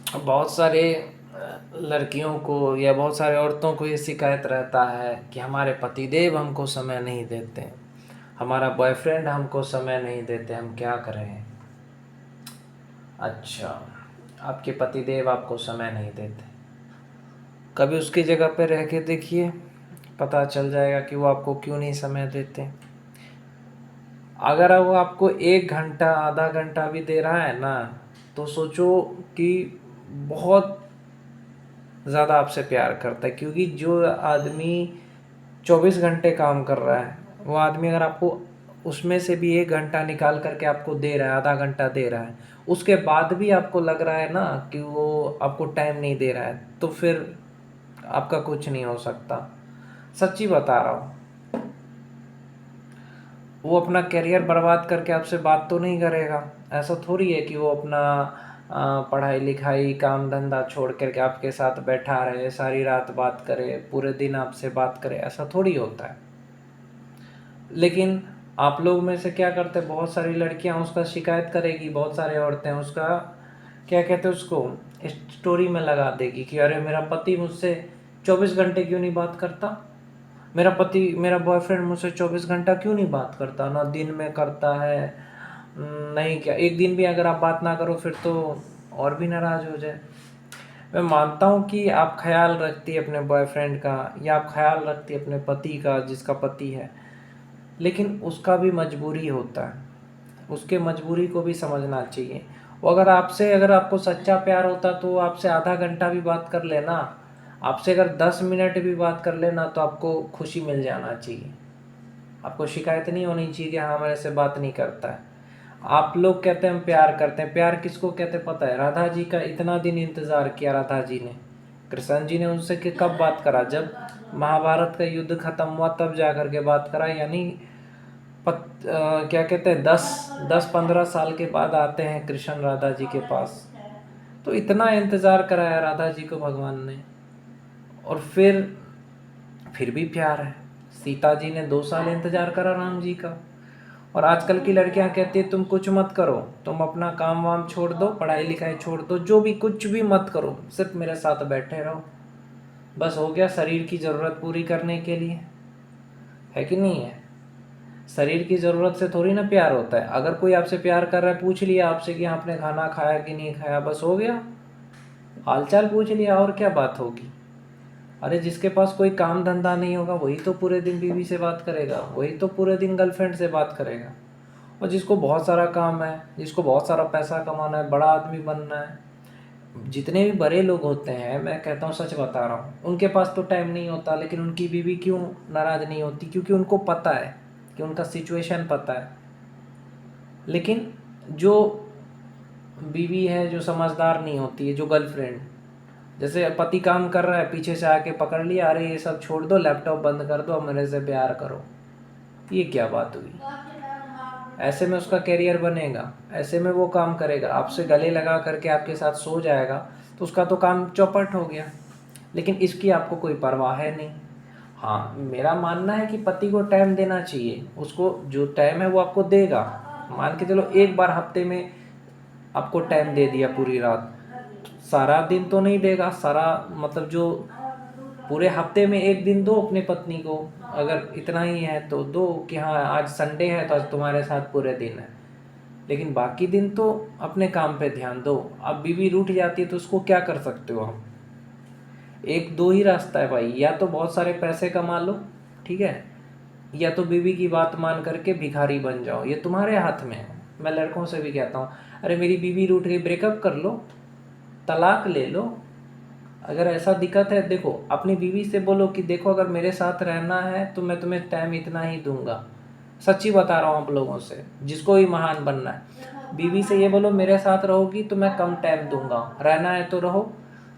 बहुत सारे लड़कियों को या बहुत सारे औरतों को ये शिकायत रहता है कि हमारे पतिदेव हमको समय नहीं देते, हमारा बॉयफ्रेंड हमको समय नहीं देते, हम क्या करें। अच्छा, आपके पतिदेव आपको समय नहीं देते, कभी उसकी जगह पे रह के देखिए, पता चल जाएगा कि वो आपको क्यों नहीं समय देते। अगर वो आपको 1 घंटा आधा घंटा भी दे रहा है ना, तो सोचो कि बहुत ज़्यादा आपसे प्यार करता है। क्योंकि जो आदमी 24 घंटे काम कर रहा है, वो आदमी अगर आपको उसमें से भी 1 घंटा निकाल करके आपको दे रहा है, आधा घंटा दे रहा है, उसके बाद भी आपको लग रहा है ना कि वो आपको टाइम नहीं दे रहा है, तो फिर आपका कुछ नहीं हो सकता। सच्ची बता रहा हूँ। वो अपना करियर बर्बाद करके आपसे बात तो नहीं करेगा। ऐसा थोड़ी है कि वो अपना पढ़ाई लिखाई काम धंधा छोड़ करके आपके साथ बैठा रहे, सारी रात बात करे, पूरे दिन आपसे बात करे, ऐसा थोड़ी होता है। लेकिन आप लोग में से क्या करते हैं, बहुत सारी लड़कियां उसका शिकायत करेगी, बहुत सारे औरतें उसका क्या कहते हैं उसको स्टोरी में लगा देगी कि अरे मेरा पति मुझसे 24 घंटे क्यों नहीं बात करता, मेरा बॉयफ्रेंड मुझसे 24 घंटा क्यों नहीं बात करता, ना दिन में करता है। नहीं क्या, एक दिन भी अगर आप बात ना करो फिर तो और भी नाराज़ हो जाए। मैं मानता हूँ कि आप ख्याल रखती है अपने बॉयफ्रेंड का, या आप ख्याल रखती है अपने पति का जिसका पति है, लेकिन उसका भी मजबूरी होता है, उसके मजबूरी को भी समझना चाहिए। वो अगर आपको सच्चा प्यार होता तो वो आपसे आधा घंटा भी बात कर लेना, आपसे अगर 10 मिनट भी बात कर लेना तो आपको खुशी मिल जाना चाहिए। आपको शिकायत नहीं होनी चाहिए कि हाँ मेरे से बात नहीं करता है। आप लोग कहते हैं हम प्यार करते हैं, प्यार किसको कहते हैं पता है? राधा जी का इतना दिन इंतज़ार किया राधा जी ने, कृष्ण जी ने उनसे कि कब बात करा, जब महाभारत का युद्ध खत्म हुआ तब जा कर के बात करा। यानी क्या कहते हैं 10-15 साल के बाद आते हैं कृष्ण राधा जी के पास। तो इतना इंतज़ार कराया राधा जी को भगवान ने, और फिर भी प्यार है। सीता जी ने 2 साल इंतज़ार करा राम जी का। और आजकल की लड़कियां कहती है तुम कुछ मत करो, तुम अपना काम वाम छोड़ दो, पढ़ाई लिखाई छोड़ दो, जो भी कुछ भी मत करो, सिर्फ मेरे साथ बैठे रहो, बस हो गया। शरीर की ज़रूरत पूरी करने के लिए, है कि नहीं है? शरीर की ज़रूरत से थोड़ी ना प्यार होता है। अगर कोई आपसे प्यार कर रहा है, पूछ लिया आपसे कि आपने खाना खाया कि नहीं खाया, बस हो गया, हालचाल पूछ लिया, और क्या बात होगी। अरे जिसके पास कोई काम धंधा नहीं होगा वही तो पूरे दिन बीवी से बात करेगा, वही तो पूरे दिन गर्लफ्रेंड से बात करेगा। और जिसको बहुत सारा काम है, जिसको बहुत सारा पैसा कमाना है, बड़ा आदमी बनना है, जितने भी बड़े लोग होते हैं, मैं कहता हूँ सच बता रहा हूँ, उनके पास तो टाइम नहीं होता, लेकिन उनकी बीवी क्यों नाराज़ नहीं होती? क्योंकि उनको पता है कि उनका सिचुएशन पता है। लेकिन जो बीवी है, जो समझदार नहीं होती है, जो गर्लफ्रेंड, जैसे पति काम कर रहा है, पीछे से आके पकड़ लिया, अरे ये सब छोड़ दो, लैपटॉप बंद कर दो, अब मेरे से प्यार करो, ये क्या बात हुई? ऐसे में उसका करियर बनेगा, ऐसे में वो काम करेगा, आपसे गले लगा करके आपके साथ सो जाएगा, तो उसका तो काम चौपट हो गया। लेकिन इसकी आपको कोई परवाह है नहीं। हाँ, मेरा मानना है कि पति को टाइम देना चाहिए, उसको जो टाइम है वो आपको देगा। मान के चलो एक बार हफ्ते में आपको टाइम दे दिया पूरी रात, सारा दिन तो नहीं देगा, सारा मतलब जो पूरे हफ्ते में एक दिन दो अपने पत्नी को, अगर इतना ही है तो दो कि हाँ आज संडे है तो आज तुम्हारे साथ पूरे दिन है। लेकिन बाकी दिन तो अपने काम पे ध्यान दो। अब बीवी रूठ जाती है तो उसको क्या कर सकते हो हम? एक दो ही रास्ता है भाई, या तो बहुत सारे पैसे कमा लो, ठीक है, या तो बीवी की बात मान करके भिखारी बन जाओ, ये तुम्हारे हाथ में है। मैं लड़कों से भी कहता हूँ, अरे मेरी बीवी रूठ गई, ब्रेकअप कर लो, तलाक ले लो। अगर ऐसा दिक्कत है, देखो अपनी बीवी से बोलो कि देखो अगर मेरे साथ रहना है तो मैं तुम्हें टाइम इतना ही दूंगा। सच्ची बता रहा हूँ आप लोगों से, जिसको भी महान बनना है, बीवी से ये बोलो मेरे साथ रहोगी तो मैं कम टाइम दूंगा, रहना है तो रहो,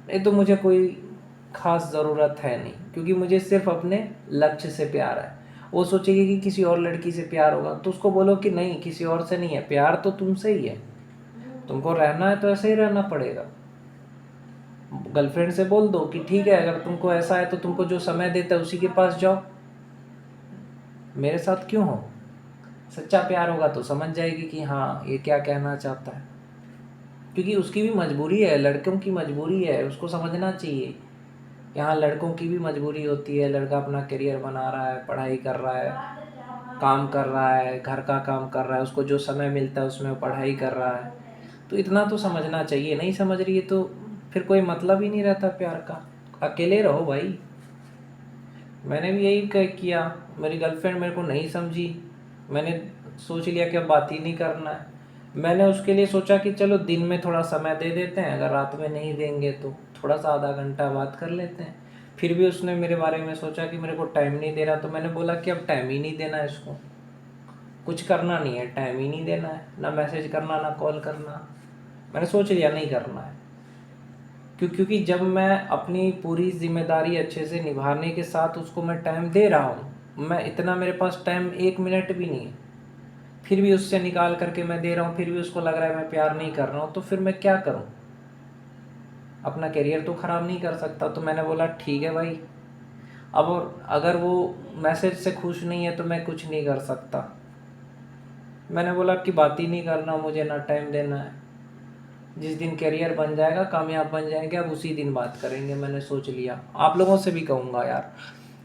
नहीं तो मुझे कोई खास ज़रूरत है नहीं, क्योंकि मुझे सिर्फ अपने लक्ष्य से प्यार है। वो सोचेगी कि किसी और लड़की से प्यार होगा, तो उसको बोलो कि नहीं, किसी और से नहीं है प्यार, तो तुमसे ही है, तुमको रहना है तो ऐसे ही रहना पड़ेगा। गर्लफ्रेंड से बोल दो कि ठीक है, अगर तुमको ऐसा है तो तुमको जो समय देता है उसी के पास जाओ, मेरे साथ क्यों हो? सच्चा प्यार होगा तो समझ जाएगी कि हाँ ये क्या कहना चाहता है। क्योंकि उसकी भी मजबूरी है, लड़कों की मजबूरी है, उसको समझना चाहिए। यहाँ लड़कों की भी मजबूरी होती है, लड़का अपना करियर बना रहा है, पढ़ाई कर रहा है, काम कर रहा है, घर का काम कर रहा है, उसको जो समय मिलता है उसमें वो पढ़ाई कर रहा है। तो इतना तो समझना चाहिए। नहीं समझ रही है तो फिर कोई मतलब ही नहीं रहता प्यार का। अकेले रहो भाई। मैंने भी यही किया। मेरी गर्लफ्रेंड मेरे को नहीं समझी, मैंने सोच लिया कि अब बात ही नहीं करना है। मैंने उसके लिए सोचा कि चलो दिन में थोड़ा समय दे देते हैं, अगर रात में नहीं देंगे तो थोड़ा सा आधा घंटा बात कर लेते हैं। फिर भी उसने मेरे बारे में सोचा कि मेरे को टाइम नहीं दे रहा, तो मैंने बोला कि अब टाइम ही नहीं देना है इसको, कुछ करना नहीं है, टाइम ही नहीं देना है, ना मैसेज करना ना कॉल करना। मैंने सोच लिया नहीं करना है। क्योंकि जब मैं अपनी पूरी जिम्मेदारी अच्छे से निभाने के साथ उसको मैं टाइम दे रहा हूँ, मैं इतना मेरे पास टाइम 1 मिनट भी नहीं है, फिर भी उससे निकाल करके मैं दे रहा हूँ, फिर भी उसको लग रहा है मैं प्यार नहीं कर रहा हूँ, तो फिर मैं क्या करूँ? अपना करियर तो ख़राब नहीं कर सकता। तो मैंने बोला ठीक है भाई, अब अगर वो मैसेज से खुश नहीं है तो मैं कुछ नहीं कर सकता। मैंने बोला कि बात ही नहीं करना मुझे, ना टाइम देना है। जिस दिन करियर बन जाएगा, कामयाब बन जाएंगे, अब उसी दिन बात करेंगे। मैंने सोच लिया, आप लोगों से भी कहूँगा यार,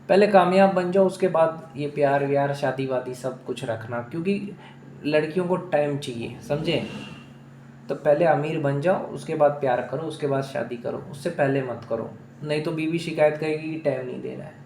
पहले कामयाब बन जाओ, उसके बाद ये प्यार व्यार शादी वादी सब कुछ रखना। क्योंकि लड़कियों को टाइम चाहिए, समझे? तो पहले अमीर बन जाओ, उसके बाद प्यार करो, उसके बाद शादी करो, उससे पहले मत करो। नहीं तो बीवी शिकायत करेगी कि टाइम नहीं दे रहा है।